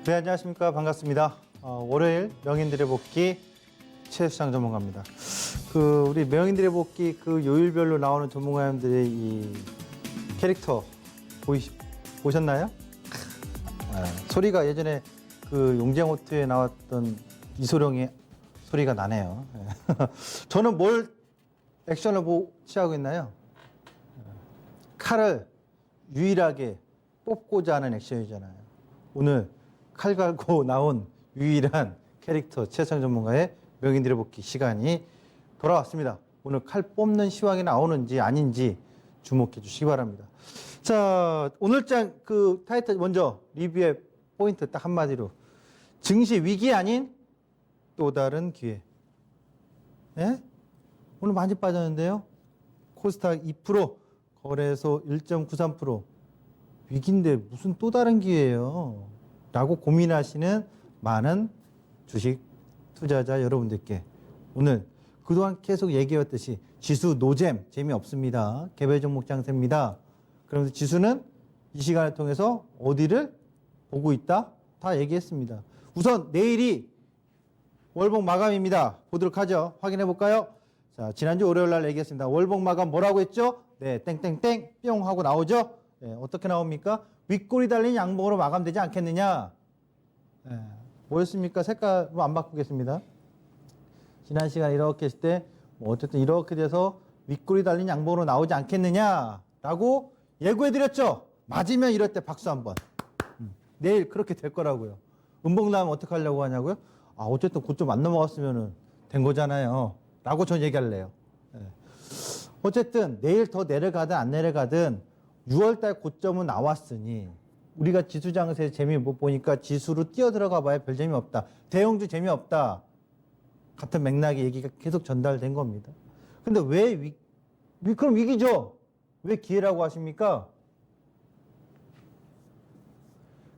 네, 안녕하십니까. 반갑습니다. 월요일 명인들의 복귀 최수장 전문가입니다. 우리 명인들의 복귀 요일별로 나오는 전문가님들의 이 캐릭터 보셨나요? 소리가 예전에 용쟁호트에 나왔던 이소룡의 소리가 나네요. 저는 뭘 액션을 취하고 있나요? 칼을 유일하게 뽑고자 하는 액션이잖아요. 오늘 칼 갈고 나온 유일한 캐릭터 최수장 전문가의 명인들의 복귀 시간이 돌아왔습니다. 오늘 칼 뽑는 시황이 나오는지 아닌지 주목해 주시기 바랍니다. 자, 오늘 장 타이틀 먼저 리뷰의 포인트 딱 한마디로 증시 위기 아닌 또 다른 기회. 예? 오늘 많이 빠졌는데요. 코스닥 2%, 거래소 1.93%. 위기인데 무슨 또 다른 기회예요. 라고 고민하시는 많은 주식 투자자 여러분들께 오늘 그동안 계속 얘기해왔듯이 지수 노잼 재미없습니다. 개별 종목 장세입니다. 그러면서 지수는 이 시간을 통해서 어디를 보고 있다? 다 얘기했습니다. 우선 내일이 월봉 마감입니다. 보도록 하죠. 확인해 볼까요? 자, 지난주 월요일 날 얘기했습니다. 월봉 마감 뭐라고 했죠? 네, 땡땡땡 뿅 하고 나오죠? 네, 어떻게 나옵니까? 윗골이 달린 양봉으로 마감되지 않겠느냐? 네, 뭐였습니까? 색깔 안 바꾸겠습니다. 지난 시간에 이렇게 했을 때 어쨌든 이렇게 돼서 윗골이 달린 양봉으로 나오지 않겠느냐라고 예고해드렸죠? 맞으면 이럴 때 박수 한번. 내일 그렇게 될 거라고요. 음봉 나면 어떻게 하려고 하냐고요? 어쨌든 고점 안 넘어갔으면 된 거잖아요. 라고 전 얘기할래요. 네. 어쨌든 내일 더 내려가든 안 내려가든 6월달 고점은 나왔으니 우리가 지수 장세에 재미 못 보니까 지수로 뛰어들어가 봐야 별 재미없다. 대형주 재미없다. 같은 맥락의 얘기가 계속 전달된 겁니다. 근데 그럼 위기죠? 왜 기회라고 하십니까?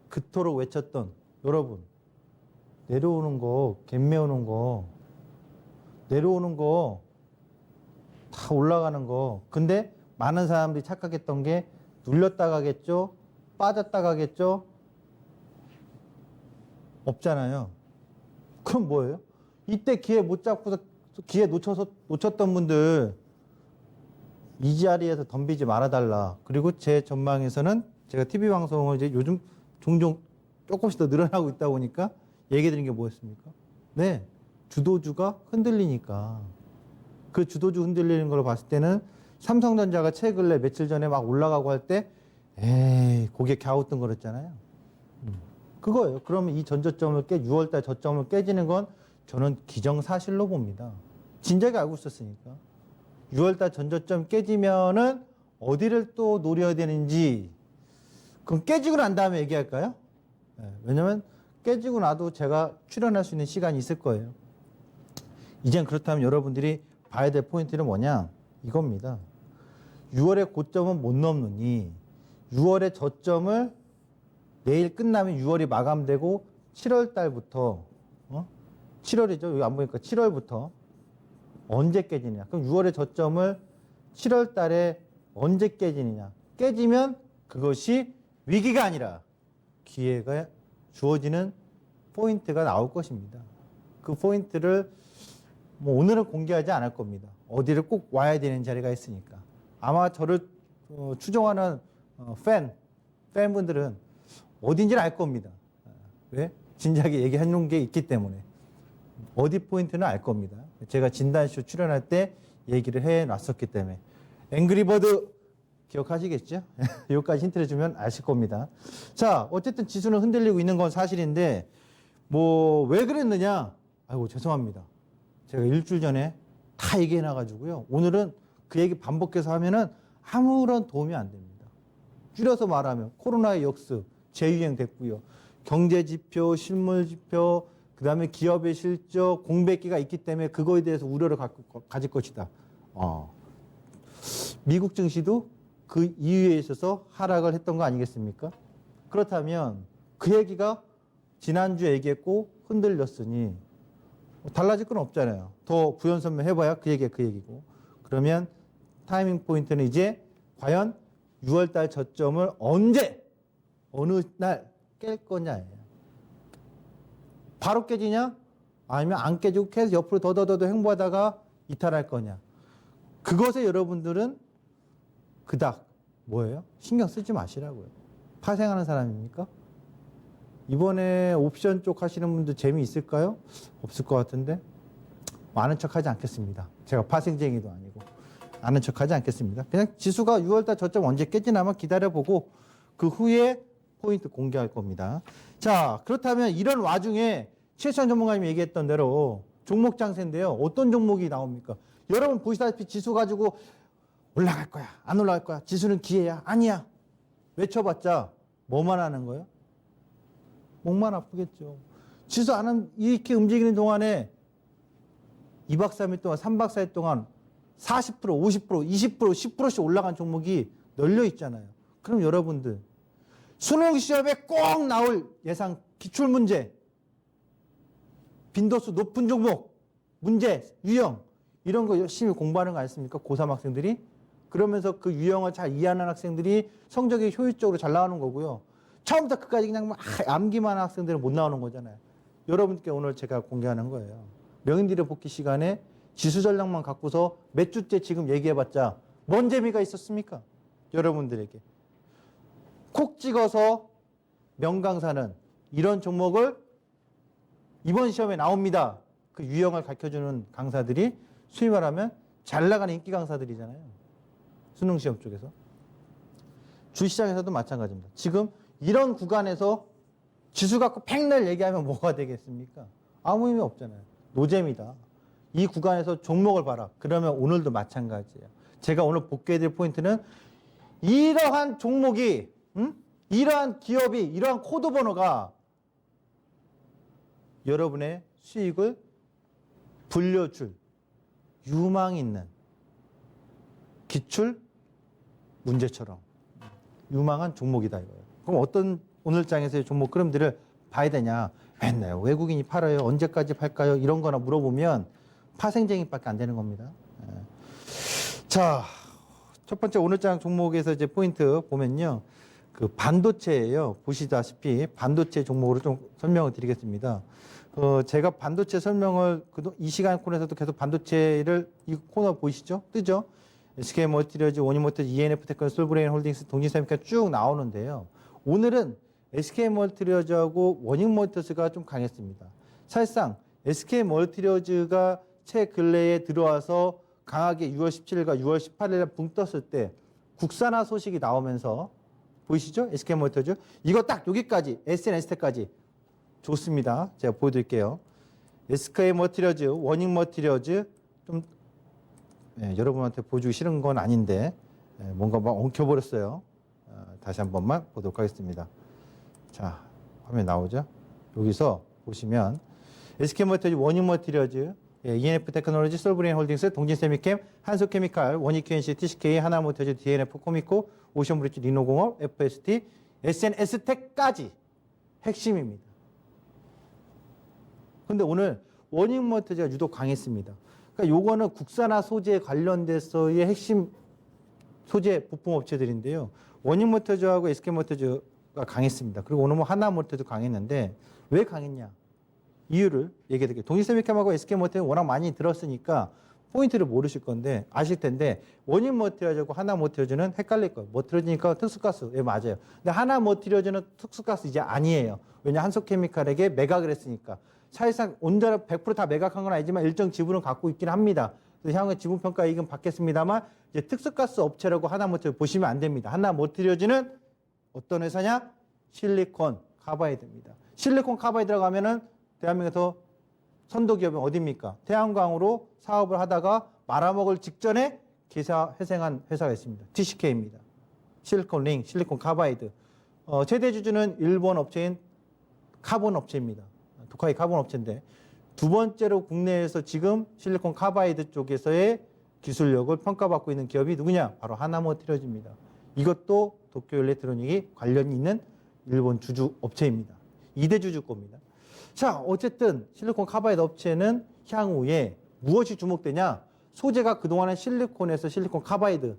그토록 외쳤던 여러분, 내려오는 거, 갭매우는 거, 내려오는 거, 다 올라가는 거. 근데 많은 사람들이 착각했던 게 눌렸다 가겠죠? 빠졌다 가겠죠? 없잖아요. 그럼 뭐예요? 이때 기회 못 잡고서 기회 놓쳤던 분들 이 자리에서 덤비지 말아달라. 그리고 제 전망에서는 제가 TV 방송을 이제 요즘 종종 조금씩 더 늘어나고 있다 보니까 얘기 드린 게 뭐였습니까? 네. 주도주가 흔들리니까. 그 주도주 흔들리는 걸 봤을 때는 삼성전자가 최근에 며칠 전에 막 올라가고 할 때 에이 고개 갸우뚱거렸잖아요. 그거예요. 그러면 이 전저점을 6월달 저점을 깨지는 건 저는 기정사실로 봅니다. 진작에 알고 있었으니까. 6월달 전저점 깨지면은 어디를 또 노려야 되는지 그럼 깨지고 난 다음에 얘기할까요? 네, 왜냐면 깨지고 나도 제가 출연할 수 있는 시간이 있을 거예요. 이젠 그렇다면 여러분들이 봐야 될 포인트는 뭐냐? 이겁니다. 6월의 고점은 못 넘느니 6월의 저점을 내일 끝나면 6월이 마감되고 7월 달부터 7월이죠. 여기 안 보니까 7월부터 언제 깨지느냐. 그럼 6월의 저점을 7월 달에 언제 깨지느냐. 깨지면 그것이 위기가 아니라 기회가 주어지는 포인트가 나올 것입니다. 그 포인트를 오늘은 공개하지 않을 겁니다. 어디를 꼭 와야 되는 자리가 있으니까. 아마 저를 추종하는 팬분들은 어딘지는 알 겁니다. 왜? 진작에 얘기해놓은 게 있기 때문에. 어디 포인트는 알 겁니다. 제가 진단쇼 출연할 때 얘기를 해놨었기 때문에. 앵그리버드 기억하시겠죠? 여기까지 힌트를 주면 아실 겁니다. 자, 어쨌든 지수는 흔들리고 있는 건 사실인데 왜 그랬느냐? 아이고 죄송합니다. 제가 일주일 전에 다 얘기해놔가지고요. 오늘은 그 얘기 반복해서 하면은 아무런 도움이 안 됩니다. 줄여서 말하면 코로나의 역습 재유행 됐고요. 경제지표, 실물지표, 그 다음에 기업의 실적, 공백기가 있기 때문에 그거에 대해서 우려를 가질 것이다. 미국 증시도 그 이유에 있어서 하락을 했던 거 아니겠습니까? 그렇다면 그 얘기가 지난주에 얘기했고 흔들렸으니 달라질 건 없잖아요. 더 부연설명 해봐야 그 얘기가 그 얘기고. 그러면 타이밍 포인트는 이제 과연 6월달 저점을 언제 어느 날 깰 거냐예요. 바로 깨지냐? 아니면 안 깨지고 계속 옆으로 더더더 행보하다가 이탈할 거냐? 그것에 여러분들은 그닥 뭐예요? 신경 쓰지 마시라고요. 파생하는 사람입니까? 이번에 옵션 쪽 하시는 분들 재미있을까요? 없을 것 같은데 아는 척하지 않겠습니다. 제가 파생쟁이도 아니고 아는 척하지 않겠습니다. 그냥 지수가 6월달 저점 언제 깨지나만 기다려보고 그 후에 포인트 공개할 겁니다. 자, 그렇다면 이런 와중에 최수환 전문가님이 얘기했던 대로 종목 장세인데요. 어떤 종목이 나옵니까? 여러분 보시다시피 지수 가지고 올라갈 거야, 안 올라갈 거야, 지수는 기회야, 아니야. 외쳐봤자 뭐만 하는 거예요? 목만 아프겠죠. 지수 안 이렇게 움직이는 동안에 2박 3일 동안, 3박 4일 동안 40%, 50%, 20%, 10%씩 올라간 종목이 널려 있잖아요. 그럼 여러분들 수능 시험에 꼭 나올 예상 기출문제, 빈도수 높은 종목, 문제, 유형 이런 거 열심히 공부하는 거 아니습니까? 고3 학생들이. 그러면서 그 유형을 잘 이해하는 학생들이 성적이 효율적으로 잘 나오는 거고요. 처음부터 끝까지 그냥 막 암기만 하는 학생들은 못 나오는 거잖아요. 여러분께 오늘 제가 공개하는 거예요. 명인들의 복귀 시간에 지수 전략만 갖고서 몇 주째 지금 얘기해봤자 뭔 재미가 있었습니까? 여러분들에게. 콕 찍어서 명강사는 이런 종목을 이번 시험에 나옵니다. 그 유형을 가르쳐주는 강사들이 소위 말하면 잘 나가는 인기 강사들이잖아요. 수능 시험 쪽에서. 주시장에서도 마찬가지입니다. 지금 이런 구간에서 지수 갖고 팽날 얘기하면 뭐가 되겠습니까? 아무 의미 없잖아요. 노잼이다. 이 구간에서 종목을 봐라. 그러면 오늘도 마찬가지예요. 제가 오늘 복귀해드릴 포인트는 이러한 종목이, 이러한 기업이, 이러한 코드 번호가 여러분의 수익을 불려줄 유망 있는 기출 문제처럼 유망한 종목이다 이거예요. 그럼 어떤 오늘장에서의 종목 흐름들을 봐야 되냐? 맨날 외국인이 팔아요. 언제까지 팔까요? 이런 거나 물어보면 파생쟁이밖에 안 되는 겁니다. 자, 첫 번째 오늘장 종목에서 이제 포인트 보면요. 그 반도체예요. 보시다시피 반도체 종목으로 좀 설명을 드리겠습니다. 제가 반도체 설명을 이 시간 코너에서도 계속 반도체를 이 코너 보이시죠? 뜨죠? SK 멀티리얼즈, 원익모터즈, ENF 테크놀, 솔브레인 홀딩스, 동진세미카 쭉 나오는데요. 오늘은 SK 멀티리얼즈하고 원익모터즈가 좀 강했습니다. 사실상 SK 멀티리얼즈가 최근래에 들어와서 강하게 6월 17일과 6월 18일에 붕 떴을 때 국산화 소식이 나오면서 보이시죠? SK 멀티리얼즈. 이거 딱 여기까지 SNS텍까지 좋습니다. 제가 보여드릴게요. SK 멀티리얼즈, 원익 멀티리얼즈 좀 여러분한테 보여주기 싫은 건 아닌데 뭔가 막 엉켜버렸어요. 다시 한 번만 보도록 하겠습니다. 자, 화면 나오죠? 여기서 보시면 SK 멀티리얼즈, 원익 멀티리얼즈, ENF 테크놀로지, 솔브레인 홀딩스, 동진세미캠, 한솔케미칼, 원익 QNC, TCK, 하나모터즈, DNF, 코미코, 오션브리지, 리노공업, FST, SNS텍까지 핵심입니다. 근데 오늘 원익모터즈가 유독 강했습니다. 그러니까 요거는 국산화 소재 관련돼서의 핵심 소재 부품 업체들인데요. 원익모터즈하고 SK모터즈가 강했습니다. 그리고 오늘 뭐 하나모터도 강했는데 왜 강했냐? 이유를 얘기해 드릴게요. 동일세미캠하고 SK모터는 워낙 많이 들었으니까 포인트를 모르실 건데 아실 텐데 원익모터즈하고 하나모터즈는 헷갈릴 거예요. 모터즈니까 특수가스. 예, 맞아요. 근데 하나모터즈는 특수가스 이제 아니에요. 왜냐 한솔케미칼에게 매각을 했으니까. 사실상 온전히 100% 다 매각한 건 아니지만 일정 지분을 갖고 있긴 합니다. 그래서 향후에 지분평가 이익은 받겠습니다만 이제 특수가스 업체라고 하나모터즈 보시면 안 됩니다. 하나모터즈는 어떤 회사냐? 실리콘 카바이드입니다. 실리콘 카바이드라고 하면은 대한민국에서 선도기업은 어디입니까? 태양광으로 사업을 하다가 말아먹을 직전에 회생한 회사가 있습니다. TCK입니다. 실리콘 링, 실리콘 카바이드. 최대 주주는 일본 업체인 카본 업체입니다. 도카이 카본 업체인데 두 번째로 국내에서 지금 실리콘 카바이드 쪽에서의 기술력을 평가받고 있는 기업이 누구냐? 바로 하나모터즈입니다. 이것도 도쿄 일렉트로닉이 관련이 있는 일본 주주 업체입니다. 2대 주주 겁니다. 자, 어쨌든 실리콘 카바이드 업체는 향후에 무엇이 주목되냐? 소재가 그동안은 실리콘에서 실리콘 카바이드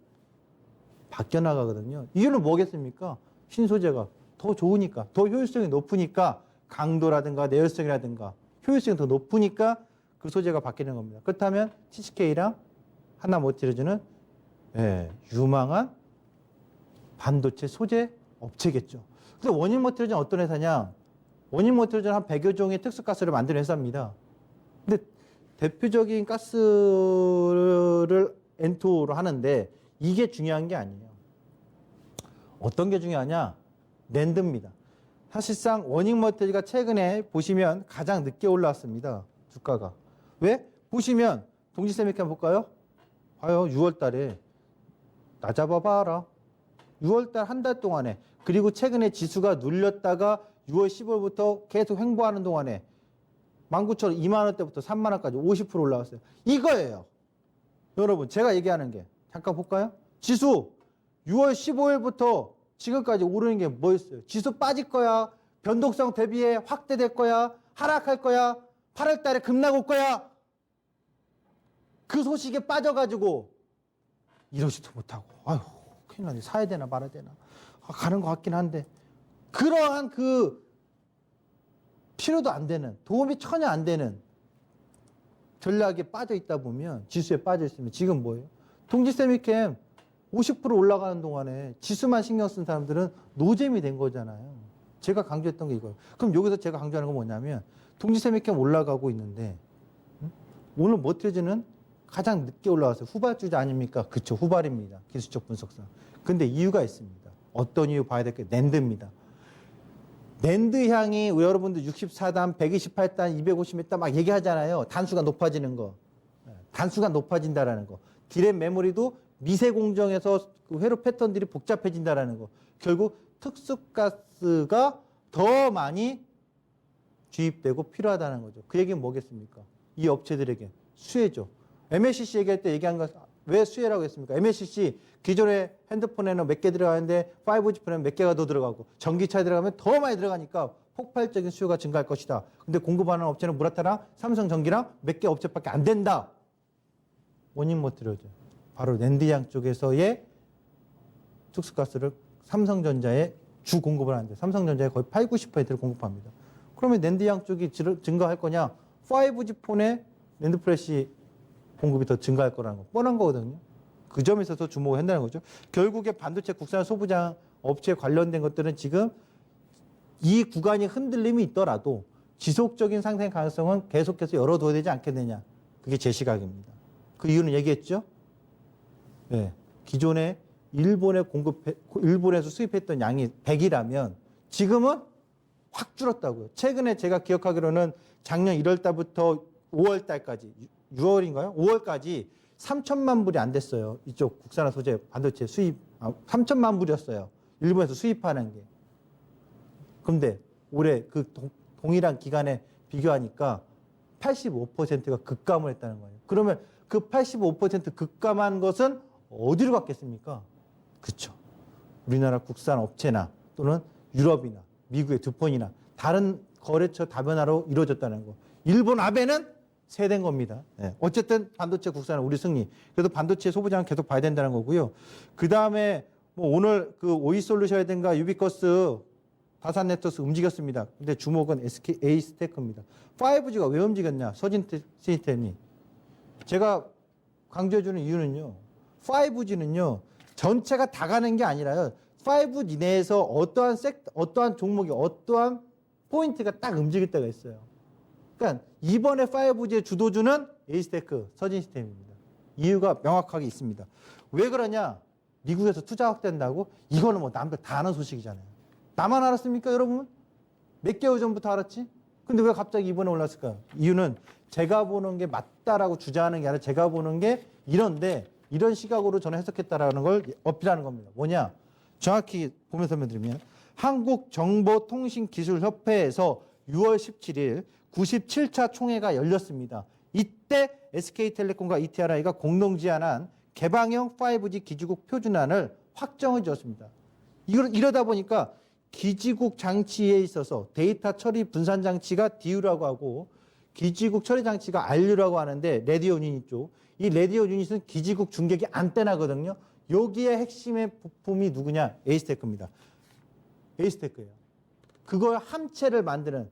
바뀌어 나가거든요. 이유는 뭐겠습니까? 신소재가 더 좋으니까, 더 효율성이 높으니까 강도라든가 내열성이라든가 효율성이 더 높으니까 그 소재가 바뀌는 겁니다. 그렇다면 TCK랑 하나 머티리얼즈는 유망한 반도체 소재 업체겠죠. 근데 원인 머티리얼즈는 어떤 회사냐? 원인 머티리얼즈는 한 100여 종의 특수가스를 만드는 회사입니다. 근데 대표적인 가스를 N2로 하는데 이게 중요한 게 아니에요. 어떤 게 중요하냐? 낸드입니다. 사실상 원인 머티리얼즈가 최근에 보시면 가장 늦게 올라왔습니다. 주가가. 왜? 보시면 동지세미캠 한번 볼까요? 봐요. 6월 달에 나 잡아봐라. 6월 달 한 달 동안에 그리고 최근에 지수가 눌렸다가 6월 10월부터 계속 횡보하는 동안에 19,000원, 2만 원대부터 3만 원까지 50% 올라왔어요. 이거예요. 여러분 제가 얘기하는 게 잠깐 볼까요? 지수 6월 15일부터 지금까지 오르는 게 뭐였어요? 지수 빠질 거야. 변동성 대비해 확대될 거야. 하락할 거야. 8월 달에 급락 올 거야. 그 소식에 빠져가지고 이러지도 못하고 아휴 큰일 나네. 사야 되나 말아야 되나. 가는 것 같긴 한데 그러한 그 필요도 안 되는 도움이 전혀 안 되는 전략에 빠져 있다 보면 지수에 빠져 있으면 지금 뭐예요? 동지세미캠 50% 올라가는 동안에 지수만 신경 쓴 사람들은 노잼이 된 거잖아요. 제가 강조했던 게 이거예요. 그럼 여기서 제가 강조하는 건 뭐냐면 동지세미캠 올라가고 있는데 오늘 머티리얼즈는 가장 늦게 올라왔어요. 후발주자 아닙니까? 그쵸, 후발입니다. 기술적 분석상. 근데 이유가 있습니다. 어떤 이유 봐야 될 게 낸드입니다. 낸드 향이 여러분들 64단, 128단, 250m 막 얘기하잖아요. 단수가 높아지는 거. 단수가 높아진다라는 거. 디램 메모리도 미세 공정에서 그 회로 패턴들이 복잡해진다라는 거. 결국 특수가스가 더 많이 주입되고 필요하다는 거죠. 그 얘기는 뭐겠습니까? 이 업체들에게 수혜죠. MLCC 얘기할 때 얘기한 건 왜 수혜라고 했습니까? MLCC 기존의 핸드폰에는 몇 개 들어가는데 5G 폰에는 몇 개가 더 들어가고 전기차에 들어가면 더 많이 들어가니까 폭발적인 수요가 증가할 것이다. 근데 공급하는 업체는 무라타랑 삼성전기랑 몇 개 업체밖에 안 된다. 원인 머티리얼즈. 바로 낸드양 쪽에서의 특수가스를 삼성전자에 주 공급을 하는데 삼성전자에 거의 8, 90%를 공급합니다. 그러면 낸드양 쪽이 증가할 거냐? 5G 폰에 낸드 플래시 공급이 더 증가할 거라는 거 뻔한 거거든요. 그 점에 있어서 주목을 한다는 거죠. 결국에 반도체 국산 소부장 업체에 관련된 것들은 지금 이 구간이 흔들림이 있더라도 지속적인 상승 가능성은 계속해서 열어둬야 되지 않겠느냐. 그게 제 시각입니다. 그 이유는 얘기했죠. 네. 기존에 일본에서 수입했던 양이 100이라면 지금은 확 줄었다고요. 최근에 제가 기억하기로는 작년 1월 달부터 5월 달까지 6월인가요? 5월까지 3천만 불이 안 됐어요. 이쪽 국산화 소재 반도체 수입 3천만 불이었어요. 일본에서 수입하는 게. 그런데 올해 그 동일한 기간에 비교하니까 85%가 급감을 했다는 거예요. 그러면 그 85% 급감한 것은 어디로 갔겠습니까? 그렇죠. 우리나라 국산 업체나 또는 유럽이나 미국의 두폰이나 다른 거래처 다변화로 이루어졌다는 거. 일본 아베는 세된 겁니다. 네. 어쨌든 반도체 국산은 우리 승리. 그래서 반도체 소부장은 계속 봐야 된다는 거고요. 그 다음에 뭐 오늘 그 오이솔루션이든가 유비커스, 다산네트워크 움직였습니다. 근데 주목은 SK 에이스테크입니다. 5G가 왜 움직였냐? 서진 시스템이. 제가 강조해주는 이유는요. 5G는요. 전체가 다 가는 게 아니라요. 5G 내에서 어떠한 종목이 어떠한 포인트가 딱 움직일 때가 있어요. 그러니까 이번에 5G의 주도주는 에이스테크, 서진 시스템입니다. 이유가 명확하게 있습니다. 왜 그러냐? 미국에서 투자 확대한다고? 이거는 뭐 남들 다 아는 소식이잖아요. 나만 알았습니까, 여러분? 몇 개월 전부터 알았지? 근데 왜 갑자기 이번에 올랐을까요? 이유는 제가 보는 게 맞다라고 주장하는 게 아니라 제가 보는 게 이런데 이런 시각으로 저는 해석했다라는 걸 어필하는 겁니다. 뭐냐? 정확히 보면서 설명드리면 한국정보통신기술협회에서 6월 17일 97차 총회가 열렸습니다. 이때 SK텔레콤과 ETRI가 공동 제안한 개방형 5G 기지국 표준안을 확정을 지었습니다. 이러다 보니까 기지국 장치에 있어서 데이터 처리 분산 장치가 DU라고 하고 기지국 처리 장치가 RU라고 하는데 라디오 유닛 쪽. 이 라디오 유닛은 기지국 중계기 안테나거든요. 여기에 핵심의 부품이 누구냐? 에이스테크입니다. 에이스테크예요. 그걸 함체를 만드는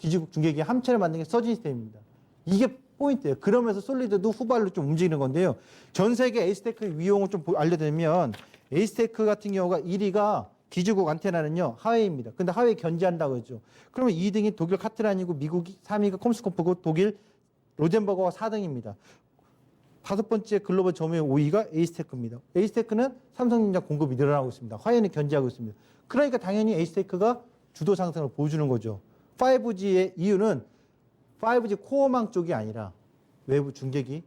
기지국 중계기의 함체를 만든 게 서진 시스템입니다. 이게 포인트예요. 그러면서 솔리드도 후발로 좀 움직이는 건데요. 전 세계 에이스테크 위용을 좀 알려드리면 에이스테크 같은 경우가 1위가 기지국 안테나는요. 하웨이입니다. 근데 하웨이 견제한다고 했죠. 그러면 2등이 독일 카트란이고 미국이 3위가 콤스코프고 독일 로젠버거가 4등입니다. 다섯 번째 글로벌 점유율 5위가 에이스테크입니다. 에이스테크는 삼성전자 공급이 늘어나고 있습니다. 화웨이는 견제하고 있습니다. 그러니까 당연히 에이스테크가 주도 상승을 보여주는 거죠. 5G의 이유는 5G 코어망 쪽이 아니라 외부 중계기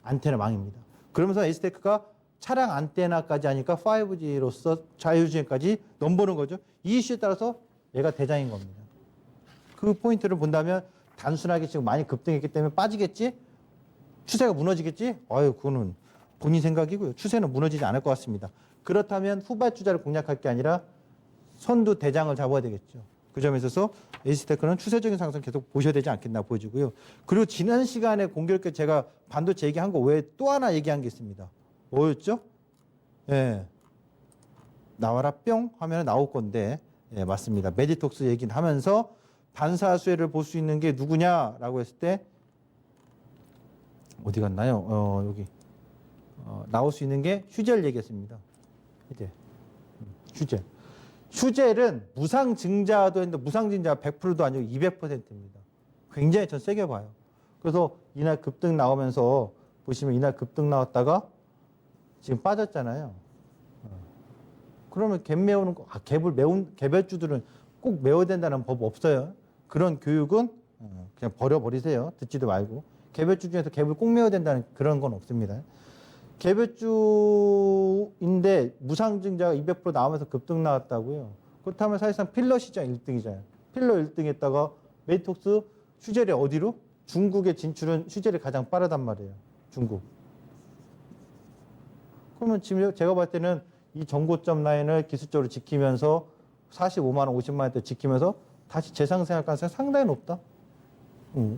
안테나망입니다. 그러면서 에이스테크가 차량 안테나까지 하니까 5G로서 자율주행까지 넘보는 거죠. 이 이슈에 따라서 얘가 대장인 겁니다. 그 포인트를 본다면 단순하게 지금 많이 급등했기 때문에 빠지겠지? 추세가 무너지겠지? 아유, 그거는 본인 생각이고요. 추세는 무너지지 않을 것 같습니다. 그렇다면 후발주자를 공략할 게 아니라 선두 대장을 잡아야 되겠죠. 그 점에 있어서 에이스테크는 추세적인 상승 계속 보셔야 되지 않겠나 보여지고요. 그리고 지난 시간에 공교롭게 제가 반도체 얘기한 거 외에 또 하나 얘기한 게 있습니다. 뭐였죠? 예. 나와라 뿅 하면 나올 건데, 예, 맞습니다. 메디톡스 얘기는 하면서 반사수혜를 볼 수 있는 게 누구냐라고 했을 때, 어디 갔나요? 여기. 나올 수 있는 게 휴젤 얘기했습니다. 이제, 휴젤. 휴젤은 무상증자도 했는데 무상증자 100%도 아니고 200%입니다. 굉장히 전 세게 봐요. 그래서 이날 급등 나오면서 보시면 이날 급등 나왔다가 지금 빠졌잖아요. 그러면 갭 메우는 거, 갭을 메운 개별주들은 꼭 메워야 된다는 법 없어요. 그런 교육은 그냥 버려버리세요. 듣지도 말고. 개별주 중에서 갭을 꼭 메워야 된다는 그런 건 없습니다. 개별주인데 무상증자가 200% 나오면서 급등 나왔다고요. 그렇다면 사실상 필러 시장 1등이잖아요. 필러 1등 했다가 메디톡스 휴젤이 어디로? 중국의 진출은 휴젤이 가장 빠르단 말이에요. 중국. 그러면 지금 제가 봤을 때는 이 정고점 라인을 기술적으로 지키면서 45만 원, 50만 원대 지키면서 다시 재상승할 가능성이 상당히 높다.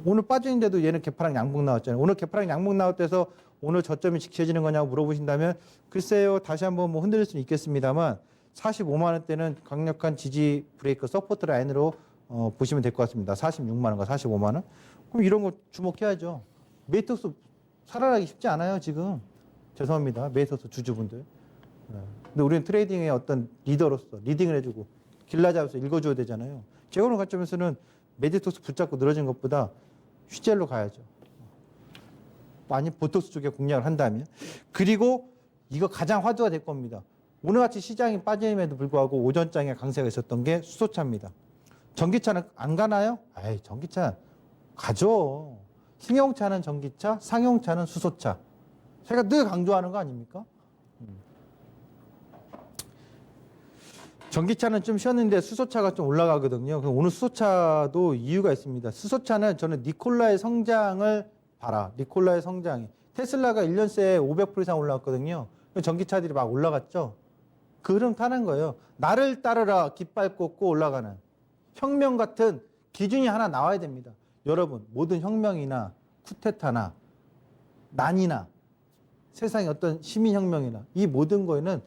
오늘 빠지는데도 얘는 개파랑 양봉 나왔잖아요. 오늘 개파랑 양봉 나올 때서 오늘 저점이 지켜지는 거냐고 물어보신다면 글쎄요, 다시 한번 뭐 흔들릴 수는 있겠습니다만 45만 원대는 강력한 지지 브레이크 서포트 라인으로 보시면 될 것 같습니다. 46만 원과 45만 원. 그럼 이런 거 주목해야죠. 메이톡스 살아나기 쉽지 않아요, 지금. 죄송합니다. 메이톡스 주주분들. 근데 우리는 트레이딩의 어떤 리더로서 리딩을 해주고 길라잡아서 읽어줘야 되잖아요. 제가 보는 관점에서는 메디톡스 붙잡고 늘어진 것보다 휴젤로 가야죠. 많이 보톡스 쪽에 공략을 한다면. 그리고 이거 가장 화두가 될 겁니다. 오늘같이 시장이 빠짐에도 불구하고 오전장에 강세가 있었던 게 수소차입니다. 전기차는 안 가나요? 아이, 전기차 가죠. 승용차는 전기차, 상용차는 수소차. 제가 늘 강조하는 거 아닙니까? 전기차는 좀 쉬었는데 수소차가 좀 올라가거든요. 그럼 오늘 수소차도 이유가 있습니다. 수소차는 저는 니콜라의 성장을 봐라. 니콜라의 성장이. 테슬라가 1년 새에 500% 이상 올라왔거든요. 전기차들이 막 올라갔죠. 그 흐름 타는 거예요. 나를 따르라 깃발 꽂고 올라가는 혁명 같은 기준이 하나 나와야 됩니다. 여러분, 모든 혁명이나 쿠데타나 난이나 세상의 어떤 시민혁명이나 이 모든 거에는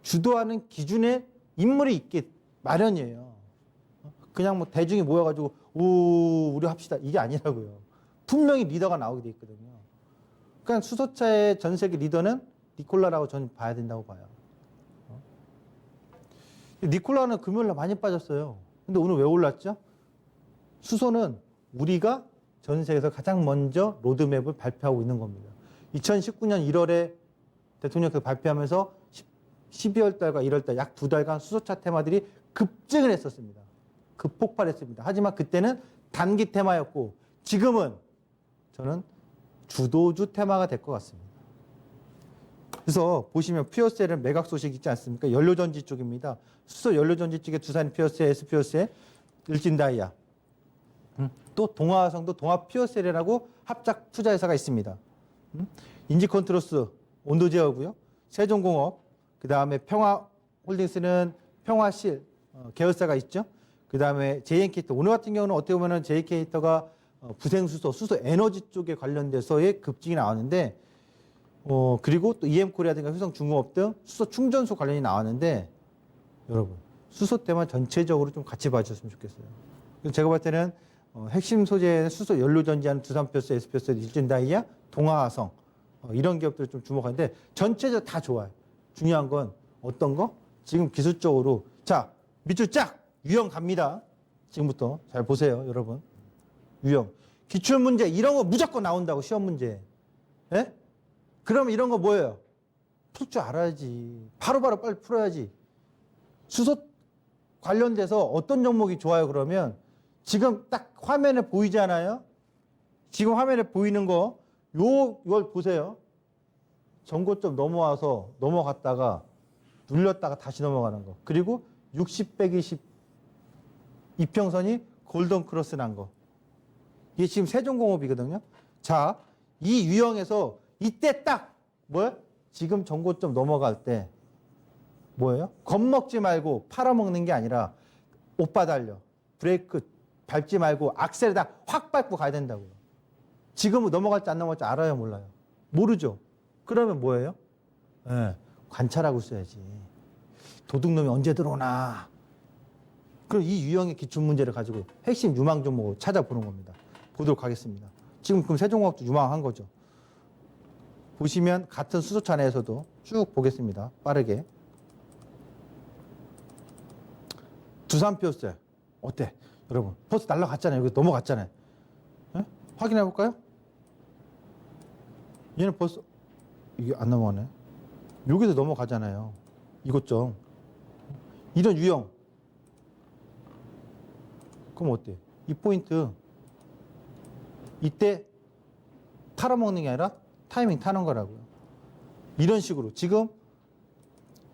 주도하는 기준에 인물이 있게 마련이에요. 그냥 뭐 대중이 모여가지고 우리 합시다 이게 아니라고요. 분명히 리더가 나오게 돼 있거든요. 그러니까 수소차의 전 세계 리더는 니콜라라고 저는 봐야 된다고 봐요. 니콜라는 금요일날 많이 빠졌어요. 근데 오늘 왜 올랐죠? 수소는 우리가 전 세계에서 가장 먼저 로드맵을 발표하고 있는 겁니다. 2019년 1월에 대통령께서 발표하면서 12월 달과 1월 달 약 2달간 수소차 테마들이 급증을 했었습니다. 급폭발했습니다. 하지만 그때는 단기 테마였고 지금은 저는 주도주 테마가 될 것 같습니다. 그래서 보시면 퓨어셀은 매각 소식 있지 않습니까? 연료전지 쪽입니다. 수소 연료전지 쪽에 두산 퓨어셀, S퓨어셀, 일진다이아. 또 동아화성도 동아퓨어셀이라고 합작 투자회사가 있습니다. 인지컨트로스 온도제어고요. 세종공업, 그 다음에 평화홀딩스는 평화실 계열사가 있죠. 그 다음에 JN케이터. 오늘 같은 경우는 어떻게 보면 JN케이터가 부생수소, 수소 에너지 쪽에 관련돼서의 급증이 나왔는데, 그리고 또 EM코리아든가 효성중공업 등 수소 충전소 관련이 나왔는데, 여러분 수소 때만 전체적으로 좀 같이 봐주셨으면 좋겠어요. 그래서 제가 볼 때는 핵심 소재는 수소 연료 전지하는 두산표스, S표스, 일진다이아, 동아화성 이런 기업들을 좀 주목하는데 전체적으로 다 좋아요. 중요한 건 어떤 거? 지금 기술적으로 자 밑줄 쫙 유형 갑니다. 지금부터 잘 보세요, 여러분. 유형 기출 문제 이런 거 무조건 나온다고 시험 문제. 예? 그럼 이런 거 뭐예요? 풀 줄 알아야지. 바로바로 빨리 풀어야지. 수소 관련돼서 어떤 종목이 좋아요? 그러면 지금 딱 화면에 보이잖아요. 지금 화면에 보이는 거 이걸 보세요. 전고점 넘어와서 넘어갔다가 눌렸다가 다시 넘어가는 거. 그리고 60, 120 이평선이 골든 크로스 난 거. 이게 지금 세종공업이거든요. 자, 이 유형에서 이때 딱 뭐야? 지금 전고점 넘어갈 때 뭐예요? 겁먹지 말고 팔아먹는 게 아니라 오빠 달려. 브레이크 밟지 말고 악셀에다 확 밟고 가야 된다고요. 지금은 넘어갈지 안 넘어갈지 알아요, 몰라요? 모르죠. 그러면 뭐예요? 네, 관찰하고 있어야지. 도둑놈이 언제 들어오나. 그럼 이 유형의 기출 문제를 가지고 핵심 유망 종목을 찾아보는 겁니다. 보도록 하겠습니다. 지금 그럼 세종공업도 유망한 거죠. 보시면 같은 수소차 내에서도 쭉 보겠습니다. 빠르게. 두산표스 어때? 여러분 벌써 날라갔잖아요. 여기 넘어갔잖아요. 네? 확인해 볼까요? 얘는 벌써 이게 안 넘어가네. 여기서 넘어가잖아요. 이것 좀 이런 유형. 그럼 어때? 이 포인트 이때 팔아먹는 게 아니라 타이밍 타는 거라고요. 이런 식으로 지금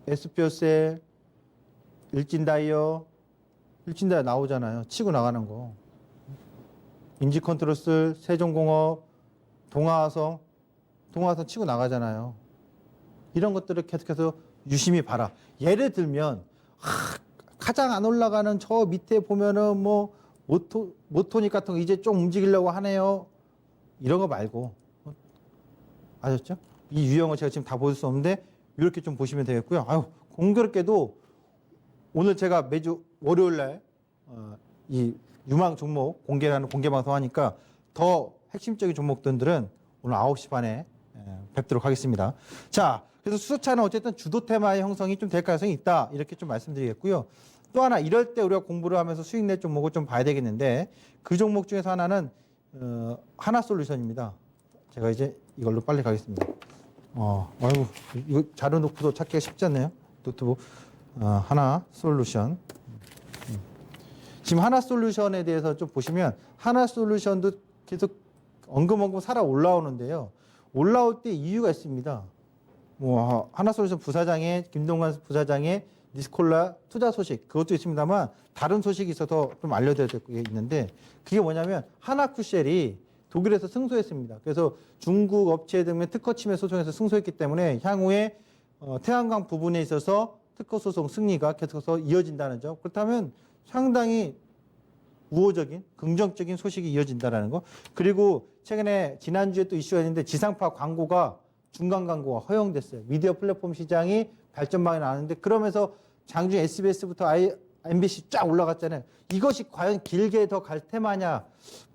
S표셀, 일진다이어 나오잖아요. 치고 나가는 거. 인지컨트롤스, 세종공업, 동아화성 치고 나가잖아요. 이런 것들을 계속해서 유심히 봐라. 예를 들면 가장 안 올라가는 저 밑에 보면은 뭐 모토닉 같은 거 이제 좀 움직이려고 하네요. 이런 거 말고 아셨죠? 이 유형을 제가 지금 다 볼 수 없는데 이렇게 좀 보시면 되겠고요. 아유, 공교롭게도 오늘 제가 매주 월요일 날 이 유망 종목 공개하는 공개 방송 하니까 더 핵심적인 종목들은 오늘 9시 반에 뵙도록 하겠습니다. 자, 그래서 수소차는 어쨌든 주도 테마의 형성이 좀 될 가능성이 있다. 이렇게 좀 말씀드리겠고요. 또 하나 이럴 때 우리가 공부를 하면서 수익 낼 종목을 좀 봐야 되겠는데 그 종목 중에서 하나는 하나솔루션입니다. 제가 이제 이걸로 빨리 가겠습니다. 아이고 이거 자료 놓고도 찾기가 쉽지 않네요. 노트북 하나솔루션. 지금 하나솔루션에 대해서 좀 보시면 하나솔루션도 계속 엉금엉금 살아 올라오는데요. 올라올 때 이유가 있습니다. 뭐 하나솔루션 부사장의 김동관 부사장의 니스콜라 투자 소식 그것도 있습니다만 다른 소식이 있어서 좀 알려드려야 될 게 있는데 그게 뭐냐면 하나쿠셀이 독일에서 승소했습니다. 그래서 중국 업체 등의 특허 침해 소송에서 승소했기 때문에 향후에 태양광 부분에 있어서 특허 소송 승리가 계속해서 이어진다는 점. 그렇다면 상당히 우호적인 긍정적인 소식이 이어진다는 거. 그리고 최근에 지난주에 또 이슈가 있는데 지상파 광고가 중간 광고가 허용됐어요. 미디어 플랫폼 시장이 발전망이 나왔는데 그러면서 장중 SBS부터 MBC 쫙 올라갔잖아요. 이것이 과연 길게 더 갈 테마냐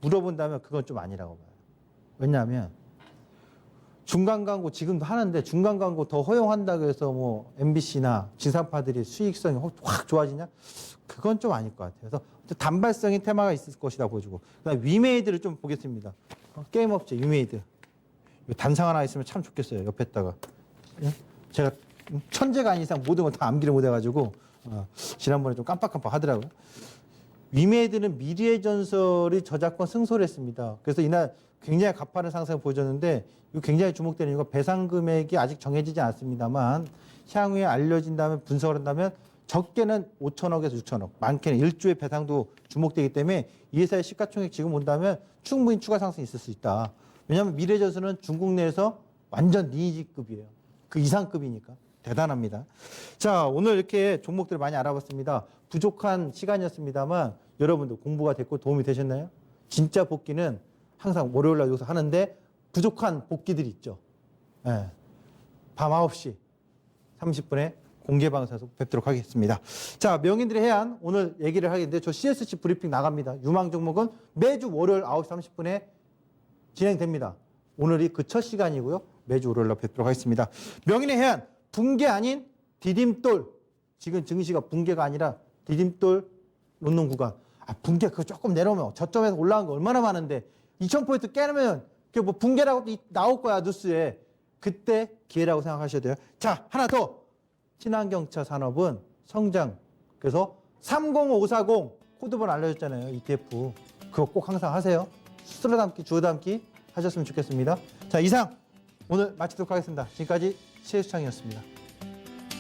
물어본다면 그건 좀 아니라고 봐요. 왜냐하면 중간 광고 지금도 하는데 중간 광고 더 허용한다고 해서 뭐 MBC나 지상파들이 수익성이 확 좋아지냐? 그건 좀 아닐 것 같아요. 그래서 단발성인 테마가 있을 것이다 보여주고 그다음에 위메이드를 좀 보겠습니다. 게임 업체 위메이드. 단상 하나 있으면 참 좋겠어요. 옆에다가. 제가 천재가 아닌 이상 모든 걸 다 암기를 못해가지고 지난번에 좀 깜빡깜빡 하더라고요. 위메이드는 미래의 전설이 저작권 승소를 했습니다. 그래서 이날 굉장히 가파른 상승을 보여줬는데 이거 굉장히 주목되는 이유가 배상 금액이 아직 정해지지 않았습니다만 향후에 알려진다면 분석을 한다면 적게는 5천억에서 6천억, 많게는 1조의 배상도 주목되기 때문에 이 회사의 시가총액 지금 본다면 충분히 추가 상승이 있을 수 있다. 왜냐하면 미래전선은 중국 내에서 완전 리니지급이에요. 그 이상급이니까. 대단합니다. 자, 오늘 이렇게 종목들을 많이 알아봤습니다. 부족한 시간이었습니다만 여러분들 공부가 됐고 도움이 되셨나요? 진짜 복귀는 항상 월요일 날 여기서 하는데 부족한 복귀들이 있죠. 네. 밤 9시 30분에 공개 방송에서 뵙도록 하겠습니다. 자, 명인들의 해안 오늘 얘기를 하겠는데 저 CSC 브리핑 나갑니다. 유망 종목은 매주 월요일 9시 30분에 진행됩니다. 오늘이 그 첫 시간이고요. 매주 월요일 날 뵙도록 하겠습니다. 명인의 해안 붕괴 아닌 디딤돌. 지금 증시가 붕괴가 아니라 디딤돌 놓는 구간. 아, 붕괴 그거 조금 내려오면 저점에서 올라간 거 얼마나 많은데 2000포인트 깨면 그게 뭐 붕괴라고 나올 거야 뉴스에. 그때 기회라고 생각하셔야 돼요. 자, 하나 더. 친환경차 산업은 성장. 그래서 30540 코드번 알려줬잖아요. ETF. 그거 꼭 항상 하세요. 쓸어 담기, 주워 담기 하셨으면 좋겠습니다. 자, 이상 오늘 마치도록 하겠습니다. 지금까지 최수창이었습니다.